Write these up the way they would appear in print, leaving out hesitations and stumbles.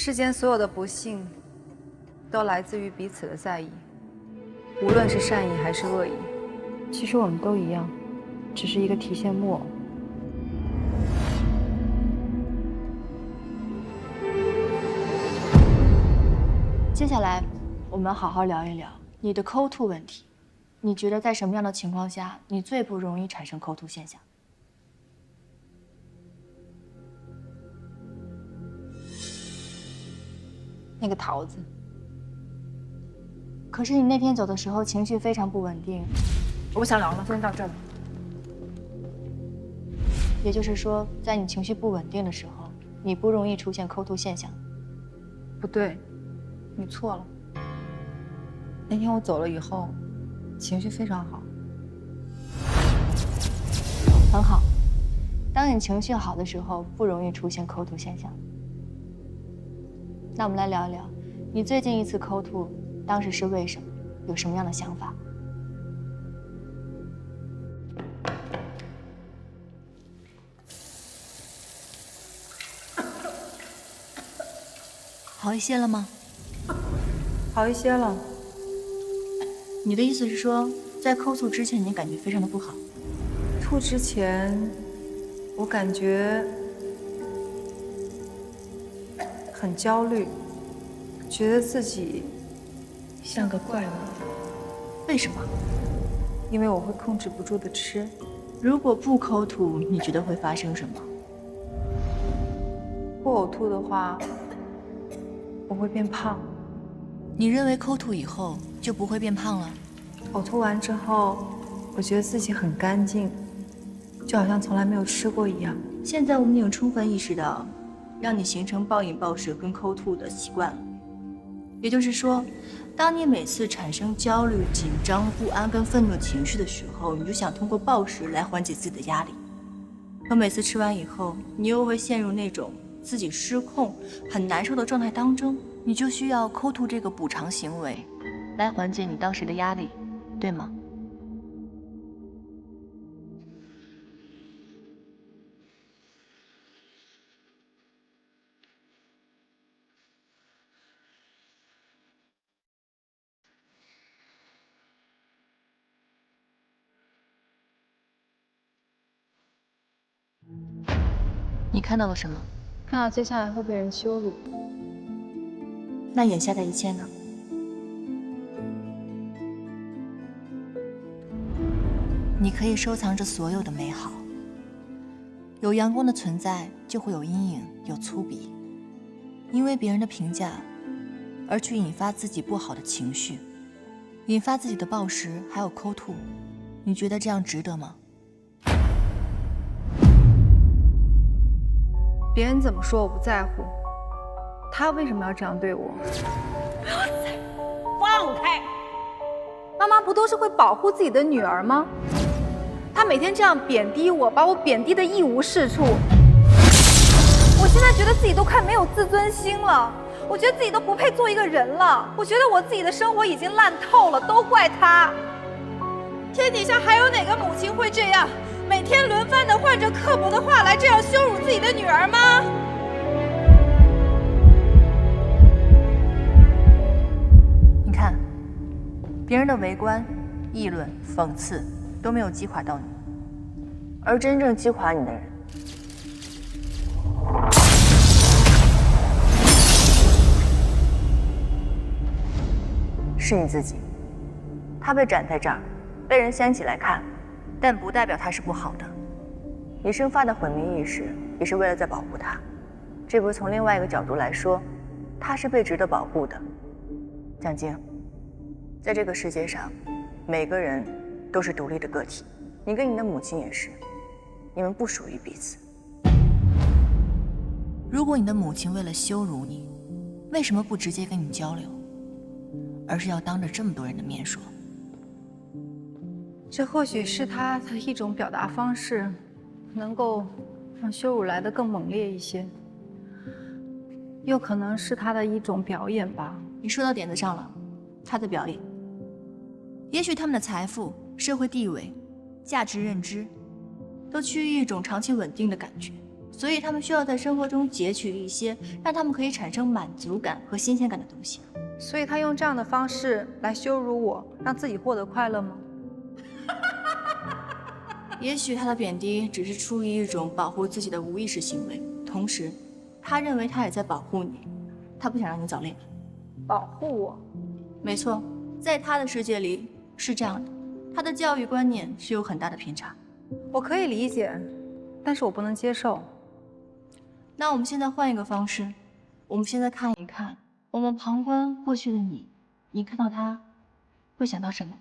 世间所有的不幸，都来自于彼此的在意，无论是善意还是恶意。其实我们都一样，只是一个提线木偶。接下来，我们好好聊一聊你的抠吐问题。你觉得在什么样的情况下，你最不容易产生抠吐现象？那个桃子。可是你那天走的时候情绪非常不稳定。我不想聊了，先到这儿吧。也就是说，在你情绪不稳定的时候，你不容易出现抠吐现象。不对，你错了。那天我走了以后，情绪非常好。很好。当你情绪好的时候，不容易出现抠吐现象。那我们来聊一聊，你最近一次抠吐，当时是为什么？有什么样的想法？好一些了吗？好一些了。你的意思是说，在抠吐之前，你感觉非常的不好？吐之前，我感觉很焦虑，觉得自己像个怪物。为什么？因为我会控制不住的吃。如果不抠吐，你觉得会发生什么？不呕吐的话，我会变胖。你认为抠吐以后就不会变胖了？呕吐完之后，我觉得自己很干净，就好像从来没有吃过一样。现在我们已经充分意识到，让你形成暴饮暴食跟抠吐的习惯了。也就是说，当你每次产生焦虑、紧张、不安跟愤怒情绪的时候，你就想通过暴食来缓解自己的压力。可每次吃完以后，你又会陷入那种自己失控、很难受的状态当中，你就需要抠吐这个补偿行为，来缓解你当时的压力，对吗？你看到了什么？看到接下来会被人羞辱。那眼下的一切呢？你可以收藏着所有的美好。有阳光的存在，就会有阴影，有粗鄙。因为别人的评价，而去引发自己不好的情绪，引发自己的暴食，还有抠吐。你觉得这样值得吗？别人怎么说我不在乎，他为什么要这样对我？放开！妈妈不都是会保护自己的女儿吗？她每天这样贬低我，把我贬低得一无是处。我现在觉得自己都快没有自尊心了，我觉得自己都不配做一个人了。我觉得我自己的生活已经烂透了，都怪她。天底下还有哪个母亲会这样，每天轮番地换着刻薄的话来这样羞辱自己的女儿吗？你看，别人的围观、议论、讽刺都没有击垮到你，而真正击垮你的人，是你自己。他被展在这儿，被人掀起来看，但不代表他是不好的。你生发的毁灭意识也是为了在保护他，这不是从另外一个角度来说，他是被值得保护的。蒋晶，在这个世界上，每个人都是独立的个体，你跟你的母亲也是，你们不属于彼此。如果你的母亲为了羞辱你，为什么不直接跟你交流，而是要当着这么多人的面说？这或许是他的一种表达方式，能够让羞辱来得更猛烈一些，又可能是他的一种表演吧。你说到点子上了，他的表演。也许他们的财富、社会地位、价值认知，都趋于一种长期稳定的感觉，所以他们需要在生活中截取一些让他们可以产生满足感和新鲜感的东西。所以他用这样的方式来羞辱我，让自己获得快乐吗？也许他的贬低只是出于一种保护自己的无意识行为，同时，他认为他也在保护你，他不想让你早恋。保护我？没错，在他的世界里是这样的，他的教育观念是有很大的偏差。我可以理解，但是我不能接受。那我们现在换一个方式，我们现在看一看，我们旁观过去的你，你看到他会想到什么？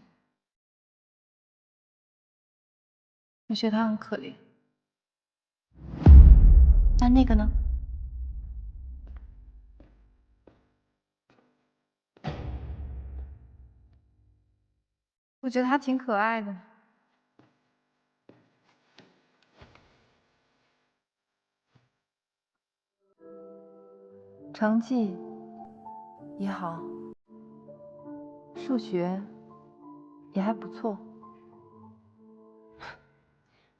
我觉得他很可怜。那个呢？我觉得他挺可爱的。成绩也好，数学也还不错。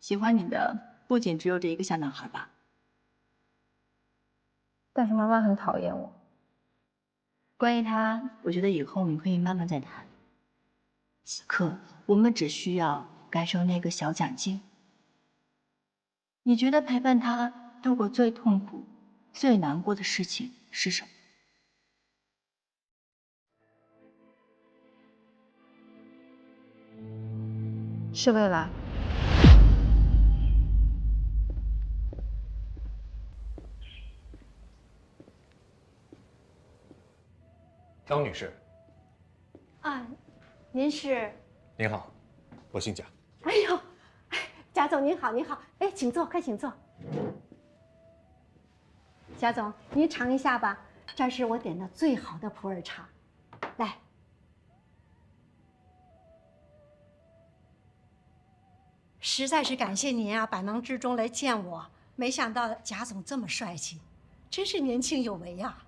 喜欢你的不仅只有这一个小男孩吧？但是妈妈很讨厌我。关于他，我觉得以后我们可以慢慢再谈。此刻，我们只需要感受那个小奖金。你觉得陪伴他度过最痛苦、最难过的事情是什么？是未来。张女士，啊，您是？您好，我姓贾。哎呦，贾总您好，您好，哎，请坐，快请坐。贾总，您尝一下吧，这是我点的最好的普洱茶，来。实在是感谢您啊，百忙之中来见我，没想到贾总这么帅气，真是年轻有为呀。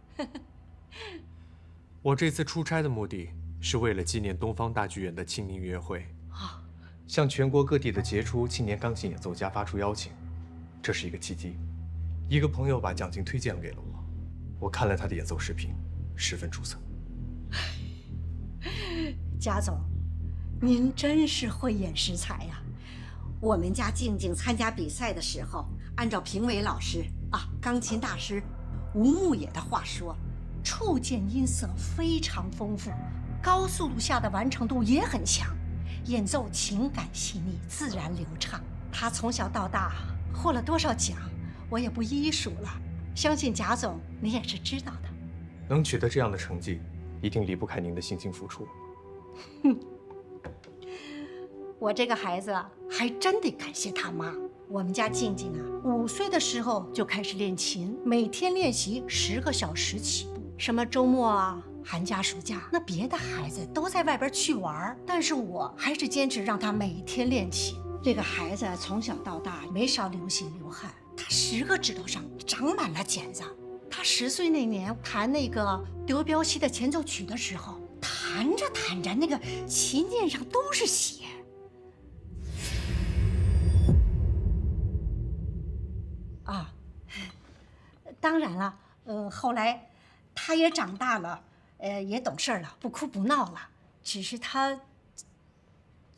我这次出差的目的是为了纪念东方大剧院的庆年音乐会，向全国各地的杰出青年钢琴演奏家发出邀请。这是一个契机，一个朋友把奖金推荐给了我，我看了他的演奏视频，十分出色。贾总，您真是慧眼识才呀！我们家静静参加比赛的时候，按照评委老师钢琴大师吴牧野的话说，触键音色非常丰富，高速度下的完成度也很强，演奏情感细腻，自然流畅。他从小到大获了多少奖，我也不一一数了，相信贾总你也是知道的。能取得这样的成绩，一定离不开您的辛勤付出。我这个孩子还真得感谢他妈。我们家静静5岁的时候就开始练琴，每天练习10个小时起步。什么周末寒假、暑假，那别的孩子都在外边去玩，但是我还是坚持让他每天练琴。这个孩子从小到大没少流血流汗，他10个指头上长满了茧子。他10岁那年弹那个德彪西的前奏曲的时候，弹着弹着，那个琴键上都是血。当然了，后来他也长大了，也懂事了，不哭不闹了。只是他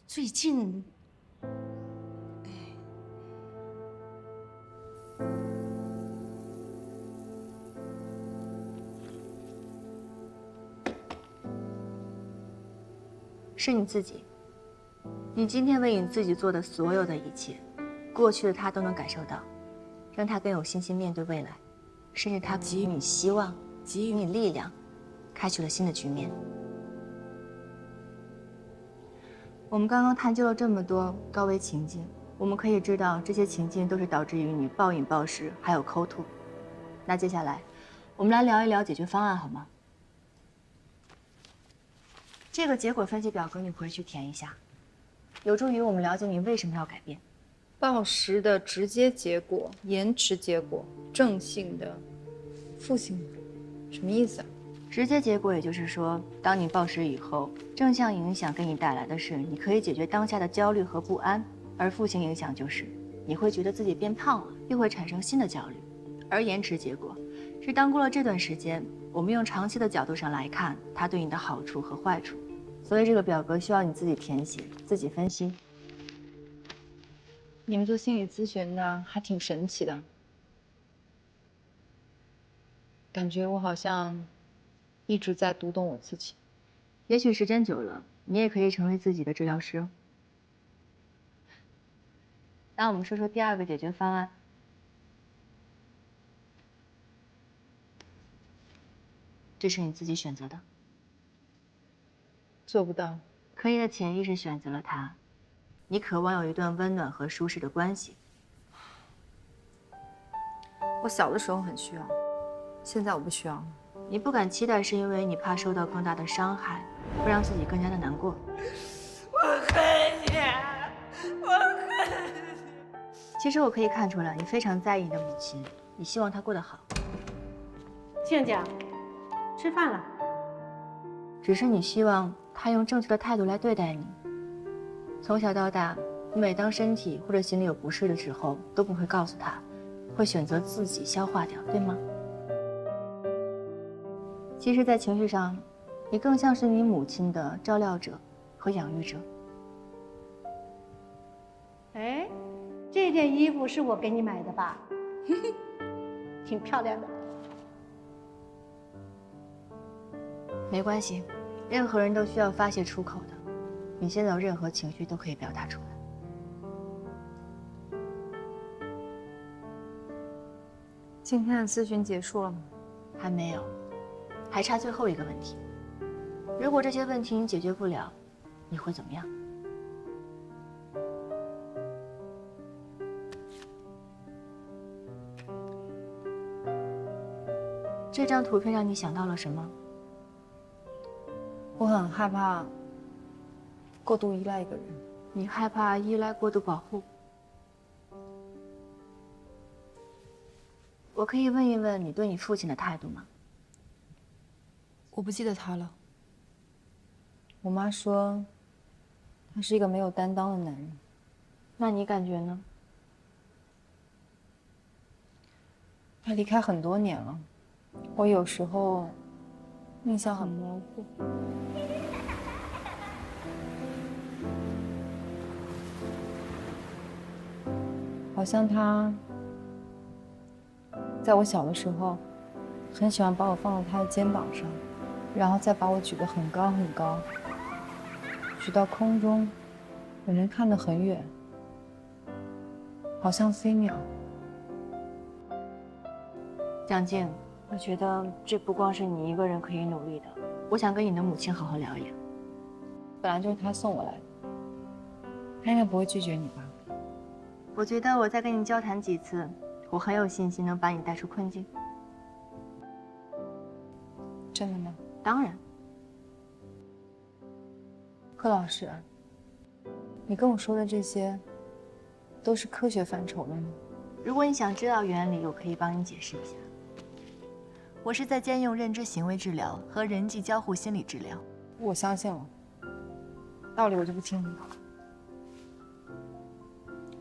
最近，是你自己。你今天为你自己做的所有的一切，过去的他都能感受到，让他更有信心面对未来，甚至他给予你希望，给予你力量，开启了新的局面。我们刚刚探究了这么多高危情境，我们可以知道这些情境都是导致于你暴饮暴食，还有抠吐。那接下来，我们来聊一聊解决方案，好吗？这个结果分析表格你回去填一下，有助于我们了解你为什么要改变。暴食的直接结果、延迟结果、正性的、负性的，什么意思啊？直接结果也就是说，当你暴食以后，正向影响给你带来的是你可以解决当下的焦虑和不安，而负性影响就是你会觉得自己变胖了，又会产生新的焦虑，而延迟结果是当过了这段时间，我们用长期的角度上来看它对你的好处和坏处。所以这个表格需要你自己填写，自己分析。你们做心理咨询的还挺神奇的，感觉我好像一直在读懂我自己。也许时间久了，你也可以成为自己的治疗师哦。那我们说说第二个解决方案。这是你自己选择的，做不到。可以的潜意识选择了它。你渴望有一段温暖和舒适的关系。我小的时候很需要，现在我不需要了。你不敢期待，是因为你怕受到更大的伤害，会让自己更加的难过。我恨你，我恨你。其实我可以看出来，你非常在意你的母亲，你希望她过得好。静静，吃饭了。只是你希望她用正确的态度来对待你。从小到大，你每当身体或者心里有不适的时候，都不会告诉她，会选择自己消化掉，对吗？其实，在情绪上，你更像是你母亲的照料者和养育者。哎，这件衣服是我给你买的吧？挺漂亮的。没关系，任何人都需要发泄出口的。你现在有任何情绪都可以表达出来。今天的咨询结束了吗？还没有，还差最后一个问题。如果这些问题你解决不了，你会怎么样？这张图片让你想到了什么？我很害怕过度依赖一个人。你害怕依赖过度保护。我可以问一问你对你父亲的态度吗？我不记得他了。我妈说，他是一个没有担当的男人。那你感觉呢？他离开很多年了，我有时候印象很模糊。好像他在我小的时候，很喜欢把我放在他的肩膀上，然后再把我举得很高很高，举到空中，我能看得很远，好像飞鸟。蒋静，我觉得这不光是你一个人可以努力的，我想跟你的母亲好好聊一聊。本来就是他送我来的，他应该不会拒绝你吧？我觉得我再跟你交谈几次，我很有信心能把你带出困境。真的吗？当然。柯老师，你跟我说的这些，都是科学范畴的吗？如果你想知道原理，我可以帮你解释一下。我是在兼用认知行为治疗和人际交互心理治疗。我相信了，道理我就不听了。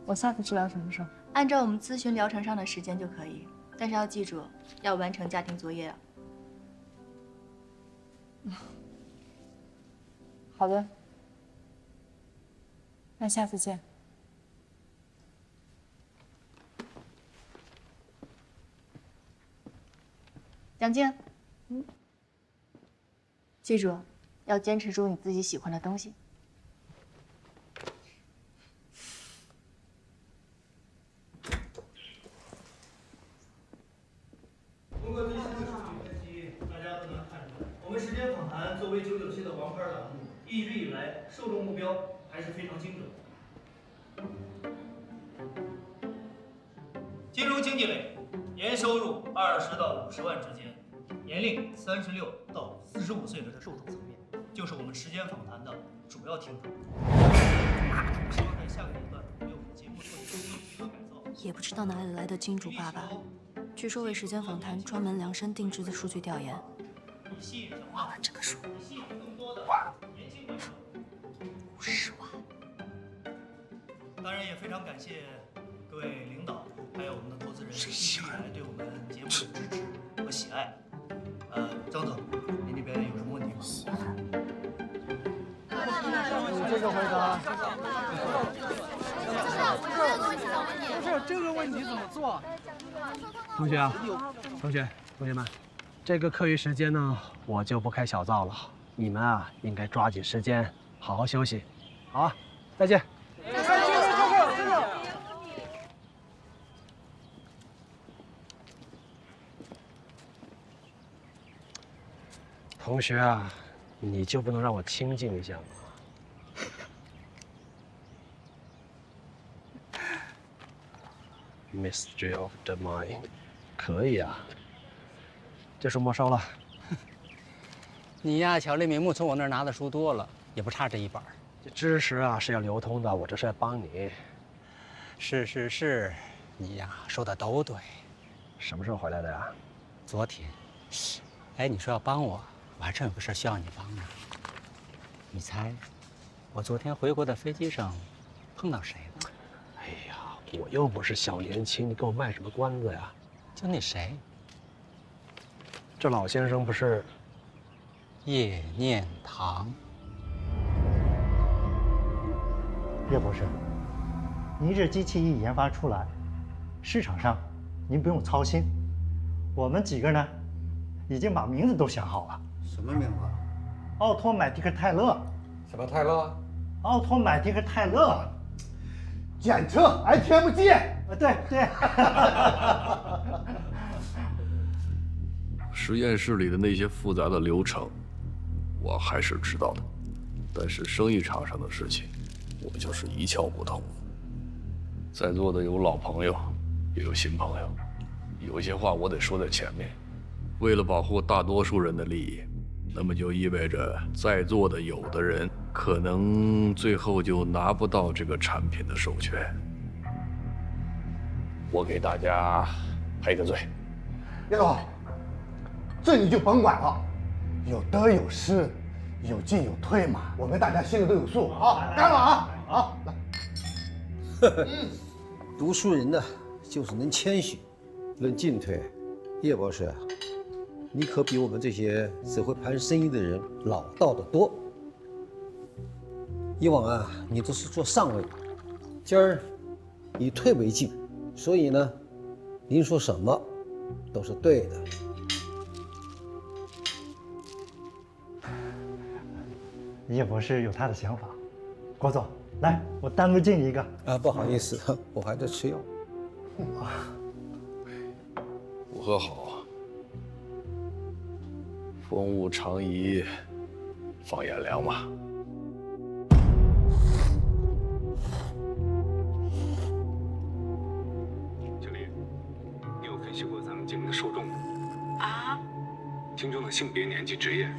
我下次治疗什么时候？按照我们咨询疗程上的时间就可以，但是要记住，要完成家庭作业啊。好的，那下次见。蒋静，记住，要坚持住你自己喜欢的东西。通过最新的数据分析，大家都能看出来，我们时间访谈作为997的王牌栏目，一直以来受众目标还是非常精准。金融经济类，年收入20到50万之间，年龄36到45岁的受众层面，就是我们时间访谈的主要听众。希望在下个阶段为我们节目做一个升级和改造。也不知道哪里来的金主爸爸，据说为时间访谈专门量身定制的数据调研。花完这个数年轻观众50万。当然也非常感谢各位领导，还有我们的人一直以来对我们节目的支持和喜爱。张总，您这边有什么问题吗？这个回答。不是这个问题怎么做？同学啊，同学们，这个课余时间呢，我就不开小灶了。你们啊，应该抓紧时间好好休息。好啊，再见。同学啊，你就不能让我清静一下吗？Mystery of the Mind， 可以啊，这书没收了。你呀，巧立名目，从我那儿拿的书多了，也不差这一本。这知识啊是要流通的，我这是在帮你。是，你呀说的都对。什么时候回来的呀？昨天。哎，你说要帮我，我还真有个事需要你帮呢。你猜，我昨天回国的飞机上碰到谁了？哎呀，我又不是小年轻，你给我卖什么关子呀？就那谁，这老先生不是叶念堂。叶博士，您这机器一研发出来，市场上您不用操心。我们几个呢，已经把名字都想好了。什么名字？奥托买迪克泰勒。什么泰勒？奥托买迪克泰勒，简称 ITMG。对。实验室里的那些复杂的流程，我还是知道的，但是生意场上的事情，我就是一窍不通。在座的有老朋友，也有新朋友，有些话我得说在前面。为了保护大多数人的利益，那么就意味着在座的有的人可能最后就拿不到这个产品的授权。我给大家赔个罪。叶总，这你就甭管了，有得有失，有进有退嘛，我们大家心里都有数啊！干了啊！好，来。读书人呢，就是能谦虚，论进退。叶博士，你可比我们这些只会盘生意的人老道得多。以往啊，你都是做上位，今儿以退为进，所以呢，您说什么都是对的。叶博士有他的想法。郭总，来，我单独敬你一个。啊，不好意思，我还在吃药。不喝好，风物长宜放眼量嘛。小丽，你有分析过咱们节目的受众吗？啊？听众的性别、年纪、职业，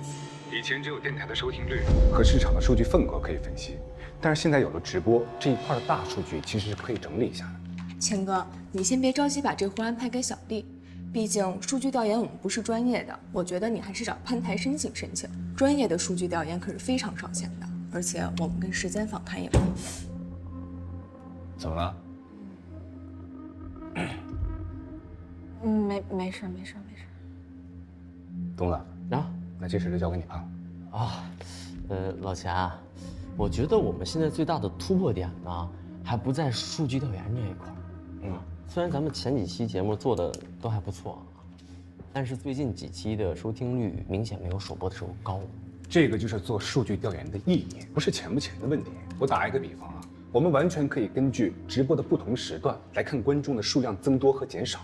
以前只有电台的收听率和市场的数据份额可以分析，但是现在有了直播这一块的大数据，其实是可以整理一下的。钱哥，你先别着急把这活安排给小丽，毕竟数据调研我们不是专业的，我觉得你还是找潘台申请。专业的数据调研可是非常少钱的，而且我们跟时间访谈也不一样。怎么了？没事。东子啊，那这事就交给你了。啊，老钱啊，我觉得我们现在最大的突破点呢，还不在数据调研这一块。虽然咱们前几期节目做的都还不错，但是最近几期的收听率明显没有首播的时候高。这个就是做数据调研的意义，不是钱不钱的问题。我打一个比方啊，我们完全可以根据直播的不同时段来看观众的数量增多和减少，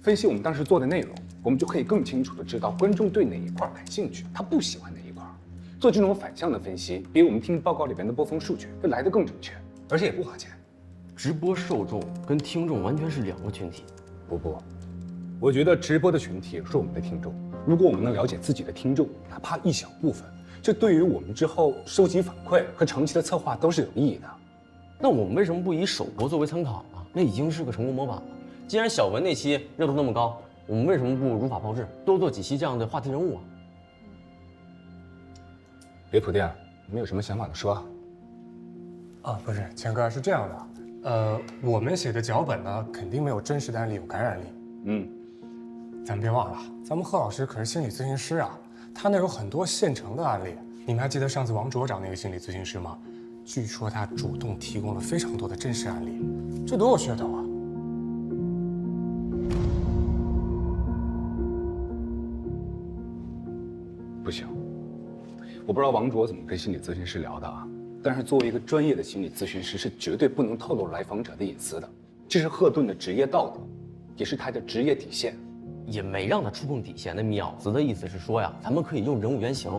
分析我们当时做的内容，我们就可以更清楚的知道观众对哪一块感兴趣，他不喜欢哪一块。做这种反向的分析，比我们听报告里边的播放数据会来得更准确，而且也不花钱。直播受众跟听众完全是两个群体。不，我觉得直播的群体是我们的听众。如果我们能了解自己的听众，哪怕一小部分，这对于我们之后收集反馈和长期的策划都是有意义的。那我们为什么不以首播作为参考呢？那已经是个成功模板了。既然小文那期热度那么高，我们为什么不如法炮制，多做几期这样的话题人物啊？别铺垫，你们有什么想法就说。啊，不是，钱哥是这样的，我们写的脚本呢，肯定没有真实的案例有感染力。咱们别忘了，咱们贺老师可是心理咨询师啊，他那有很多现成的案例。你们还记得上次王卓找那个心理咨询师吗？据说他主动提供了非常多的真实案例，这多有噱头啊！不行，我不知道王卓怎么跟心理咨询师聊的啊，但是作为一个专业的心理咨询师，是绝对不能透露来访者的隐私的，这是赫顿的职业道德，也是他的职业底线。也没让他触碰底线。那淼子的意思是说呀，咱们可以用人物原型，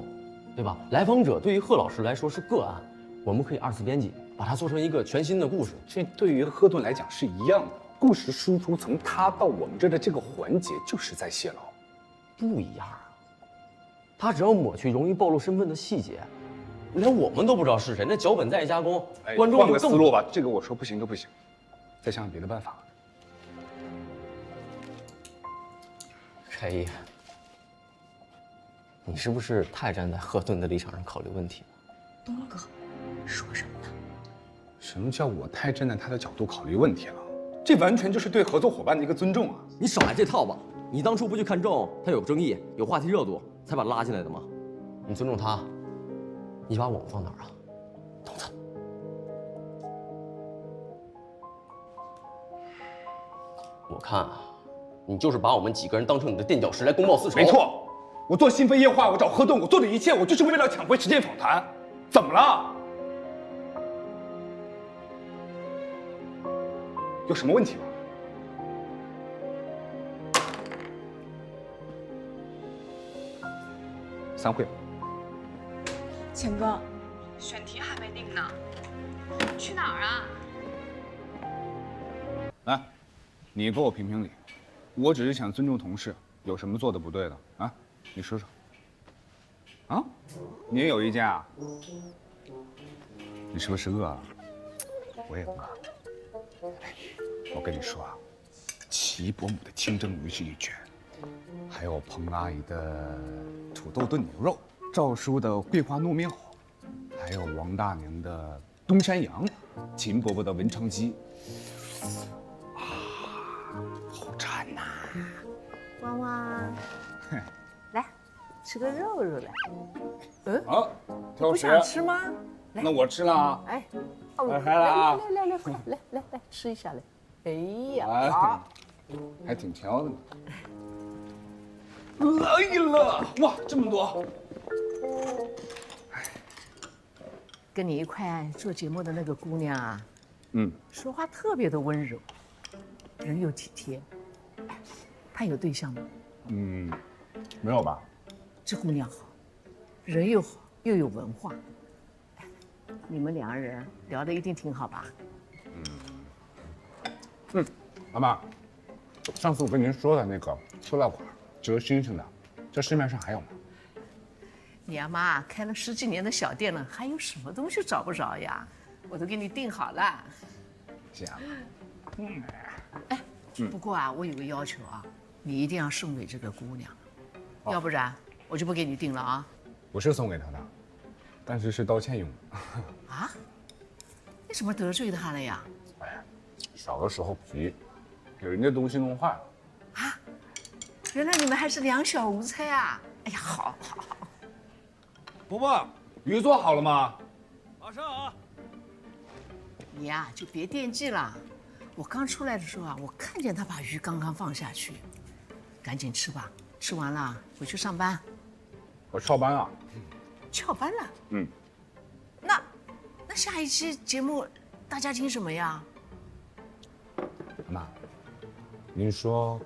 对吧？来访者对于贺老师来说是个案，我们可以二次编辑，把它做成一个全新的故事。这对于赫顿来讲是一样的，故事输出从他到我们这的这个环节就是在泄露。不一样啊，他只要抹去容易暴露身份的细节，连我们都不知道是谁，那脚本再加工，观众换个思路吧。这个我说不行就不行，再想想别的办法。柴一，你是不是太站在赫顿的立场上考虑问题了？东哥，说什么呢？什么叫我太站在他的角度考虑问题了？这完全就是对合作伙伴的一个尊重啊！你少来这套吧！你当初不就看中他有争议、有话题热度，才把他拉进来的吗？你尊重他，你把我们放哪儿啊？东子，我看啊，你就是把我们几个人当成你的垫脚石来公报私仇。没错，我做新飞夜话，我找赫顿，我做的一切，我就是为了抢回时间访谈。怎么了？有什么问题吗？散会吧。钱哥，选题还没定呢，去哪儿啊？来，你给我评评理。我只是想尊重同事，有什么做的不对的啊？你说说。啊？你也有意见啊？你是不是饿啊？我也饿。我跟你说啊，齐伯母的清蒸鱼是一绝，还有彭阿姨的土豆炖牛肉，赵叔的桂花糯面火，还有王大娘的东山羊，秦伯伯的文昌鸡。啊，好馋呐！汪汪，来吃个肉肉来。嗯，好，挑食。不想吃吗？那我吃了啊。哎，来了啊！来，吃一下来。哎呀，哎，好，还挺挑的呢。来了，哇，这么多！跟你一块做节目的那个姑娘啊，说话特别的温柔，人又体贴。她有对象吗？没有吧？这姑娘好，人又好，又有文化。你们两个人聊得一定挺好吧？妈妈，上次我跟您说的那个塑料管，折星星的，这市面上还有吗？你阿妈开了10几年的小店了，还有什么东西找不着呀？我都给你订好了。这样。哎，不过啊，我有个要求啊，你一定要送给这个姑娘，要不然我就不给你订了啊。我是送给她的，但是是道歉用的。啊？你怎么得罪她了呀？小的时候皮，给人家东西弄坏了。啊？原来你们还是两小无猜啊！哎呀，好。伯伯，鱼做好了吗？马上啊！你呀，就别惦记了。我刚出来的时候啊，我看见他把鱼刚刚放下去，赶紧吃吧，吃完了回去上班。我翘班了。翘班了？那下一期节目大家听什么呀？妈，您说，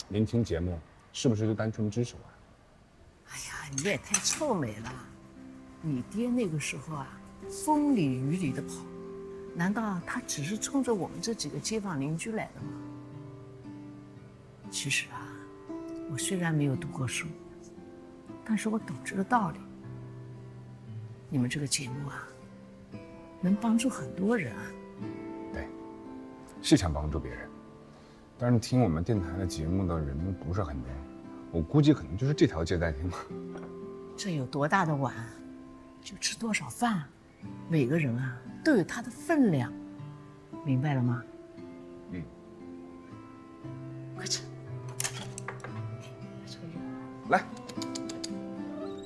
您听节目是不是就单纯支持我？哎呀，你也太臭美了！你爹那个时候啊，风里雨里的跑，难道他只是冲着我们这几个街坊邻居来的吗？其实啊，我虽然没有读过书，但是我懂这个道理。你们这个节目啊，能帮助很多人啊。对，是想帮助别人，但是听我们电台的节目的人不是很多，我估计可能就是这条街在听吧。这有多大的碗，就吃多少饭，每个人啊都有他的分量。明白了吗？嗯。快吃。来，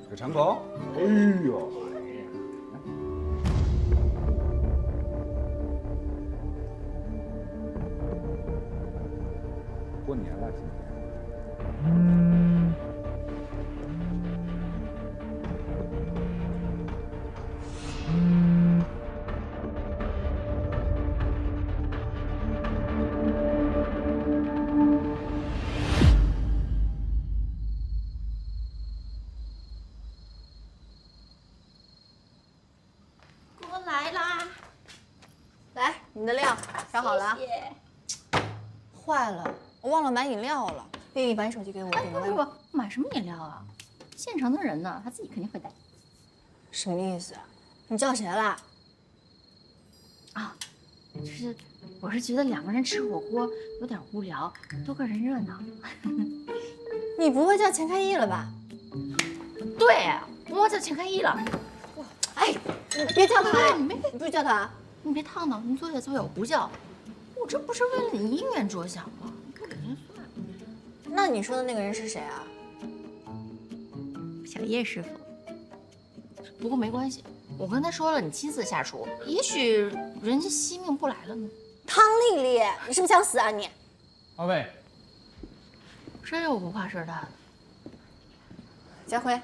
这尝口。哎呦！过年了，今天。锅来啦！来，你的料调好了啊。坏了，我忘了买饮料了。丽丽，把你手机给我，点个外卖。不，买什么饮料啊？现成的人呢，他自己肯定会带。什么意思？你叫谁啦？啊，我是觉得2个人吃火锅有点无聊，多个人热闹。你不会叫钱开义了吧？对，我叫钱开义了。哎，你别叫他！你不是叫他，你别烫到，你坐下坐下，我不叫。我这不是为了你姻缘着想吗？不给人算。那你说的那个人是谁啊？小叶师傅。不过没关系，我跟他说了，你亲自下厨，也许人家惜命不来了呢。汤丽丽，你是不是想死啊你？二位，真有不怕事大的。佳辉，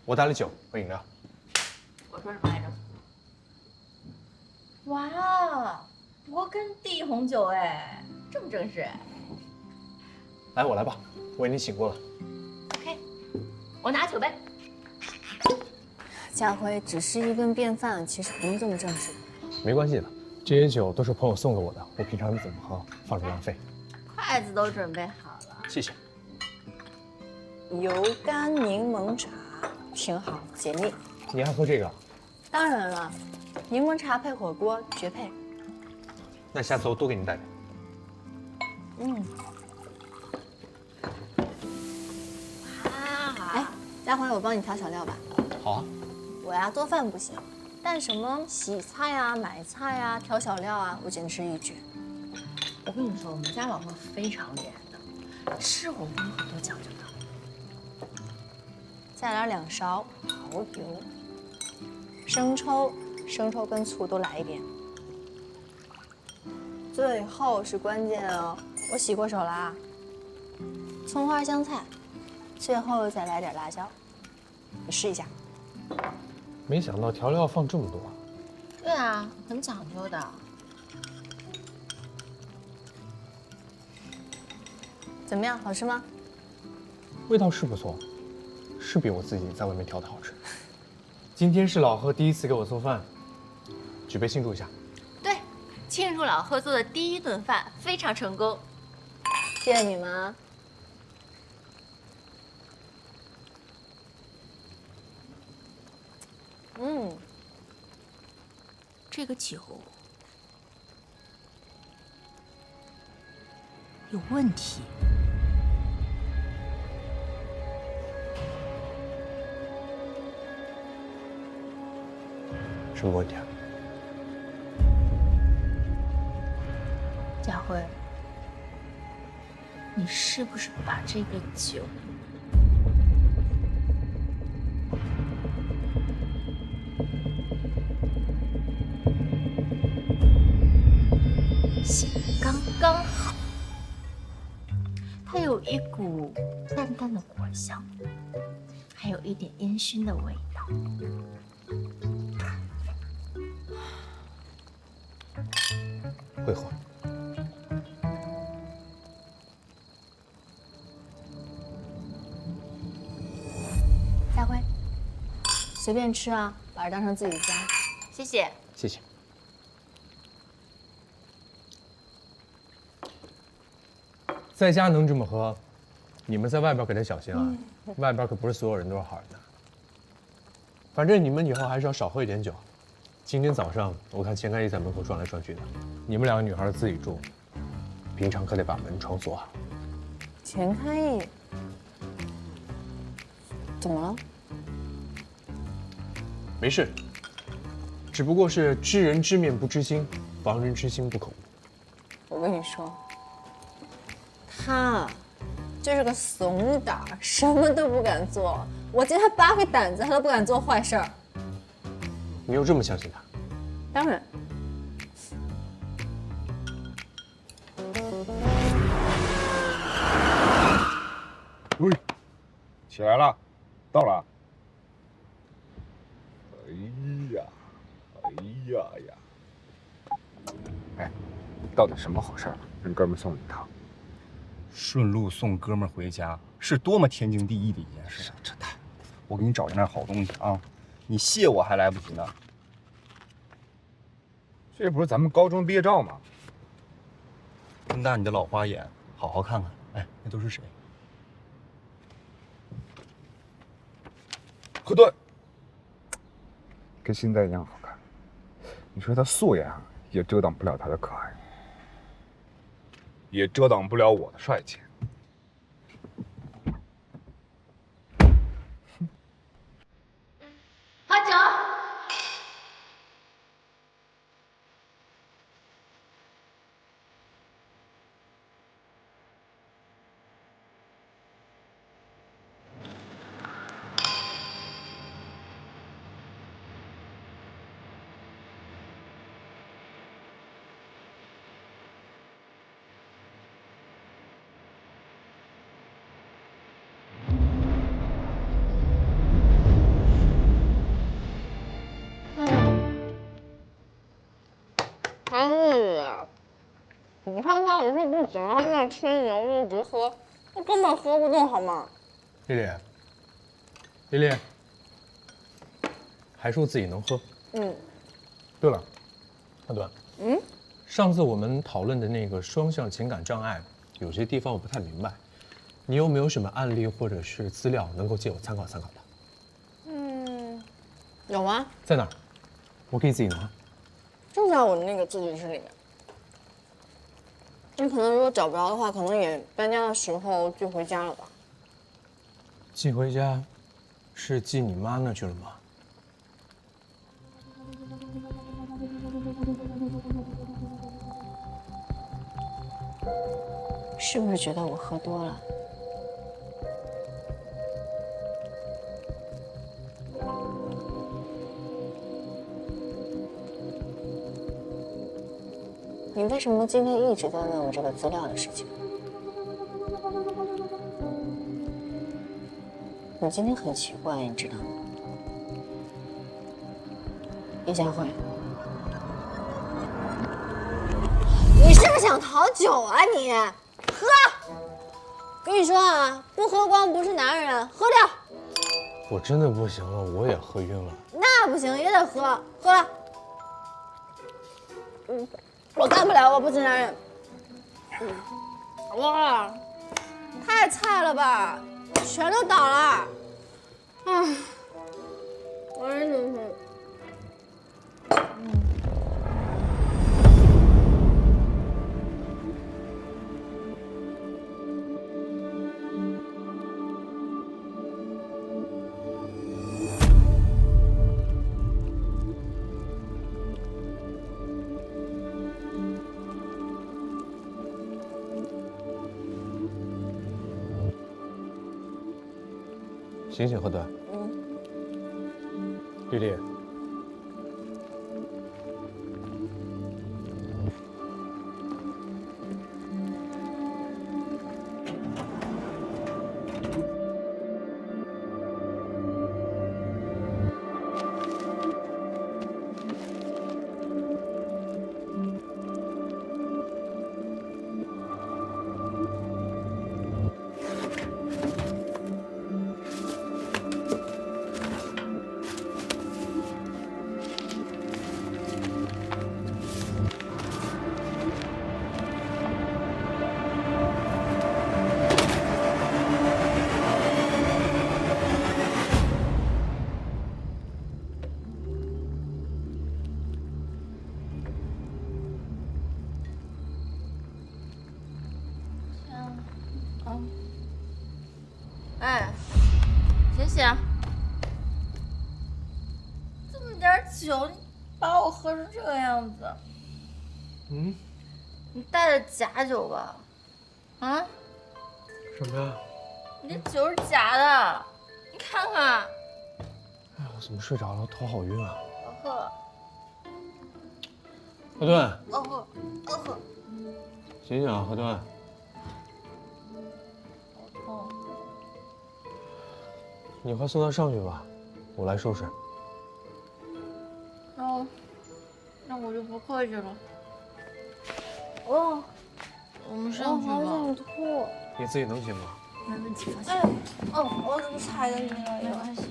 我带了酒和饮料。我说什么来着？哇，勃艮第红酒哎，这么正式哎。来，我来吧，我已经醒过了。OK， 我拿酒杯。佳辉，只是一顿便饭，其实不用这么正式。没关系的，这些酒都是朋友送给我的，我平常怎么喝，放着浪费。筷子都准备好了。谢谢。油甘柠檬茶挺好，解腻。你还喝这个？当然了，柠檬茶配火锅绝配。那下次我多给你带点。嗯。哎，佳辉，我帮你调小料吧。好啊。我呀做饭不行，但什么洗菜啊、买菜啊、调小料啊，我简直是一绝。我跟你说，我们家老婆非常厉害的，吃火锅有很多讲究的。再来2勺蚝油，生抽跟醋都来一点。最后是关键哦，我洗过手了啊。葱花香菜，最后再来点辣椒，你试一下。没想到调料放这么多。对啊，很讲究的。怎么样，好吃吗？味道是不错，是比我自己在外面调的好吃。今天是老贺第一次给我做饭，举杯庆祝一下。对，庆祝老贺做的第1顿饭非常成功。谢谢你们啊。这个酒有问题。什么问题啊？佳辉，你是不是把这个酒写刚刚好？它有一股淡淡的果香，还有一点烟熏的味道。会喝。佳辉，随便吃啊，把这当成自己的家。谢谢。谢谢。在家能这么喝，你们在外边可得小心啊！外边可不是所有人都是好人的。反正你们以后还是要少喝一点酒。今天早上我看钱开义在门口转来转去的，你们2个女孩自己住，平常可得把门窗锁好。钱开义，怎么了？没事，只不过是知人知面不知心，防人之心不可无。我跟你说，他就是个怂胆，什么都不敢做。我借他8个胆子，他都不敢做坏事儿。你又这么相信他？当然。喂，起来了，到了。哎呀呀！哎，到底什么好事儿？让哥们送你一趟。顺路送哥们回家，是多么天经地义的一件事。这太……我给你找一件好东西啊，你谢我还来不及呢。这不是咱们高中毕业照吗？睁大你的老花眼，好好看看。哎，那都是谁？何顿，跟现在一样好看。你说他素颜也遮挡不了他的可爱，也遮挡不了我的帅气。喝酒。你看他，我说不行，他在那吹牛，我不喝，我根本喝不动，好吗？丽丽，还说自己能喝。对了，阿端，上次我们讨论的那个双向情感障碍，有些地方我不太明白，你有没有什么案例或者是资料能够借我参考参考的？有啊，在哪儿？我可以自己拿。就在我那个自习室里面。你可能如果找不着的话，可能也搬家的时候寄回家了吧？寄回家，是寄你妈那去了吗？是不是觉得我喝多了？你为什么今天一直在问我这个资料的事情？你今天很奇怪，你知道吗？叶佳慧，你是不是想讨酒啊你？喝！跟你说啊，不喝光不是男人，喝掉。我真的不行了，我也喝晕了。那不行，也得喝，喝了。我干不了，我不是男人。哇，太菜了吧，全都倒了。唉，我真的是。醒醒，何端。丽丽。哎，醒醒！这么点酒，你把我喝成这个样子，嗯，你带的假酒吧？啊？什么呀？你这酒是假的，你看看。哎，我怎么睡着了？头好晕啊！呵呵。何顿，呵呵。醒醒啊，何顿！好痛。你快送他上去吧，我来收拾。那我就不客气了。哦，我们上去吧。我好想吐。你自己能行吗？没问题，放心。哎，哦，我怎么踩着你了？没关系。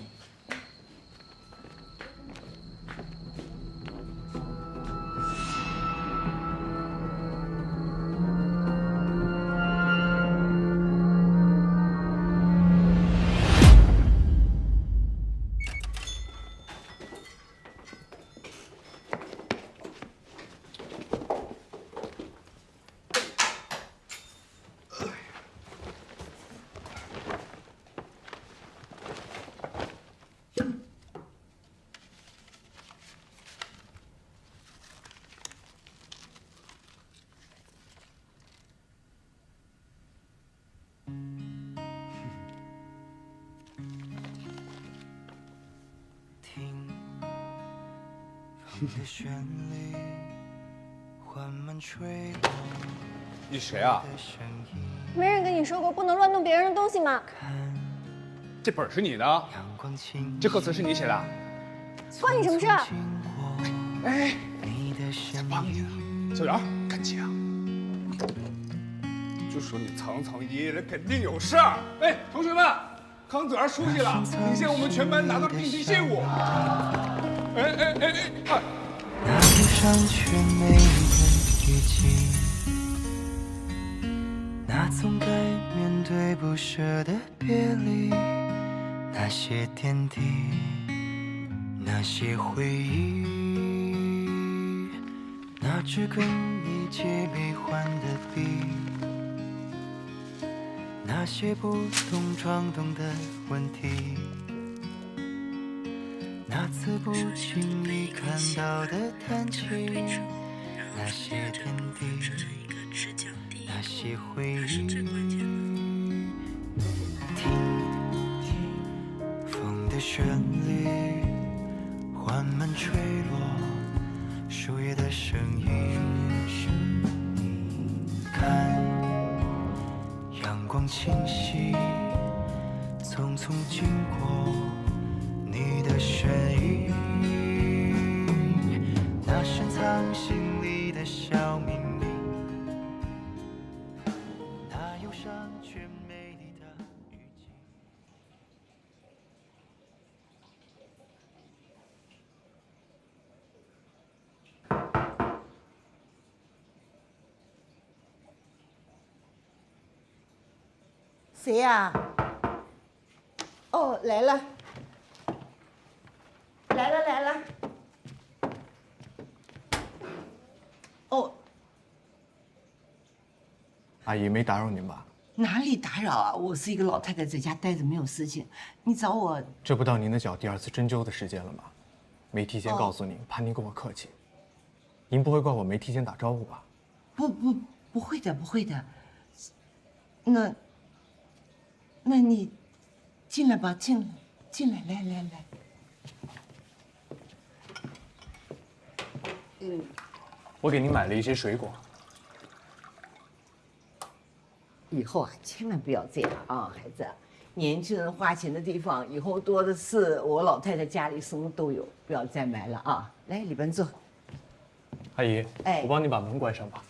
你谁啊？没人跟你说过不能乱动别人的东西吗？这本是你的？这歌词是你写的？关你什么事？哎，在帮你呢，小杨，赶紧啊！就说你藏藏掖掖的，肯定有事儿。哎，同学们，康子儿出去了，领先我们全班拿到定级信物。哎！那路上却没人遇见，那总该面对不舍的别离，那些点滴，那些回忆，那支跟你借没还的笔，那些不懂装懂的问题，那次不经意看到的谈情，那些点滴，那些回忆，听风的旋律缓慢吹落树叶的声音，看阳光清晰匆匆经过你的身影，那深藏心里的小秘密，那忧伤却美丽的雨季。谁呀？哦，来了。来了！哦，阿姨没打扰您吧？哪里打扰啊！我是一个老太太，在家待着没有事情，你找我。这不到您的脚第2次针灸的时间了吗？没提前告诉您，怕您跟我客气。您不会怪我没提前打招呼吧？不会的。那你进来吧，进来，来。我给您买了一些水果。以后啊，千万不要这样啊，孩子。年轻人花钱的地方以后多的是，我老太太家里什么都有，不要再买了啊。来，里边坐。阿姨，哎，我帮你把门关上吧。